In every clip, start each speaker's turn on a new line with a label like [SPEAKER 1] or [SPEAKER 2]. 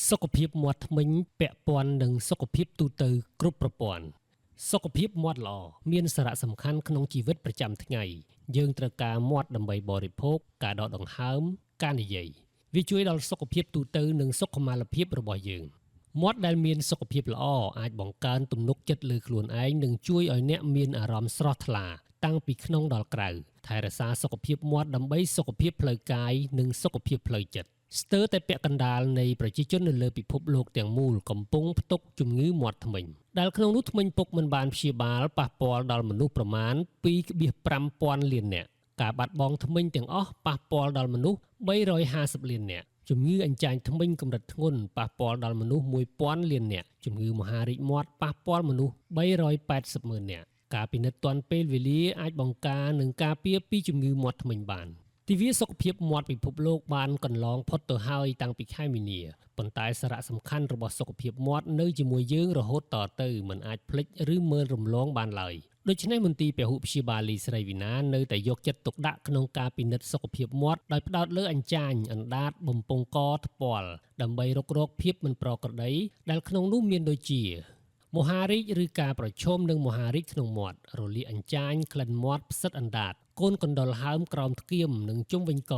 [SPEAKER 1] សុខភាពមាត់ធ្មេញពាក់ព័ន្ធនឹងសុខភាពទូទៅគ្រប់ប្រព័ន្ធសុខភាពមាត់ល្អមានសារៈសំខាន់ក្នុងជីវិតប្រចាំថ្ងៃយើងត្រូវការមាត់ដើម្បីបរិភោគការដកដង្ហើមការនិយាយវាជួយដល់សុខភាពទូទៅនិងសុខុមាលភាពរបស់យើងមាត់ដែលមានសុខភាពល្អអាចបង្កើនទំនុកចិត្តលើខ្លួនឯងនិងជួយឲ្យអ្នកមានអារម្មណ៍ស្រស់ថ្លាតាំងពីក្នុងដល់ក្រៅថែរក្សាសុខភាពមាត់ដើម្បីសុខភាពផ្លូវកាយនិងសុខភាពផ្លូវចិត្តស្ទើរតែពាក់កណ្ដាលនៃប្រជាជននៅលើពិភពលោកទាំងមូលកំពុងផ្ទុកជំងឺមាត់ធ្មេញដែលក្នុងនោះធ្មេញពុកមិនបានព្យាបាលប៉ះពាល់ដល់មនុស្សប្រមាណ 2.5 លាននាក់ការបាត់បង់ធ្មេញទាំងអស់ប៉ះពាល់ដល់មនុស្ស 350 លាននាក់ជំងឺអញ្ចាញធ្មេញកម្រិតធ្ងន់ប៉ះពាល់ដល់មនុស្ស 1000 លាននាក់ជំងឺមហារីកមាត់ប៉ះពាល់មនុស្ស 380 ម៉ឺននាក់ការពិនិត្យទាន់ពេលវេលាអាចបង្ការនិងការពារពីជំងឺមាត់ធ្មេញបានទិវាសុខភាពមាត់ពិភពលោកបានកន្លងផុតទៅហើយតាំងពីខែមីនាប៉ុន្តែសារៈសំខាន់របស់សុខភាពមាត់នៅជាមួយយើងរហូតតទៅមិនអាចភ្លេចឬមើលរំលងបានឡើយដូច្នេះមន្ទីរពហុព្យាបាលីស្រីវីណានៅតែយកចិត្តទុកដាក់ក្នុងការពិនិត្យសុខភាពមាត់ដោយផ្ដោតលើអញ្ចាញអណ្ដាតបំពង់កថ្ពាល់ដើម្បីរករកភាពមិនប្រក្រតីដែលក្នុងនោះមានដូចជាមហារីកឬការប្រឈមនឹងមហារីកក្នុងមាត់រលាកអញ្ចាញក្លិនមាត់ផ្សិតអណ្ដាតកូនកណ្ដុរហើមក្រោមថ្គាមនិងជុំវិញក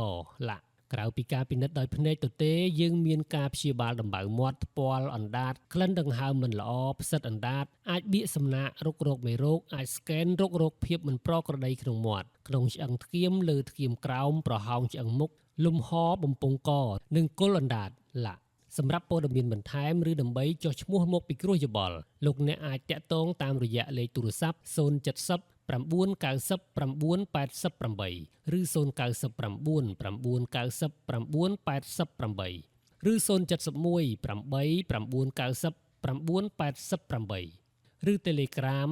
[SPEAKER 1] ឡាក់ក្រៅពីការពិនិត្យដោយភ្នែកទទេយើងមានការព្យាបាលដំបៅមាត់ថ្ពាល់អណ្ដាតក្លិនដង្ហើមមិនល្អផ្សិតអណ្ដាតអាចបៀកសំណាករោគមេរោគអាចស្កេនរោគភាពមិនប្រក្រតីក្នុងមាត់ក្នុងឆ្អឹងថ្គាមលើថ្គាមក្រោមប្រហោងឆ្អឹងមុខលំហបំពង់កនិងគល់អណ្ដាតឡាក់សម្រាប់ព័ត៌មានបន្ថែមឬដើម្បីចុះឈ្មោះមកពិគ្រោះយោបល់លោកអ្នកអាចតាក់ទងតាមរយៈលេខទូរស័ព្ទ070 990 988ឬ099 990 988ឬ071 8 990 988ឬ Telegram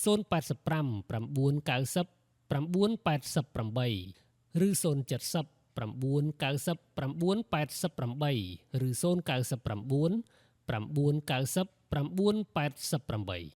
[SPEAKER 1] 085 990 988ឬ070 990 988ឬ099 990 988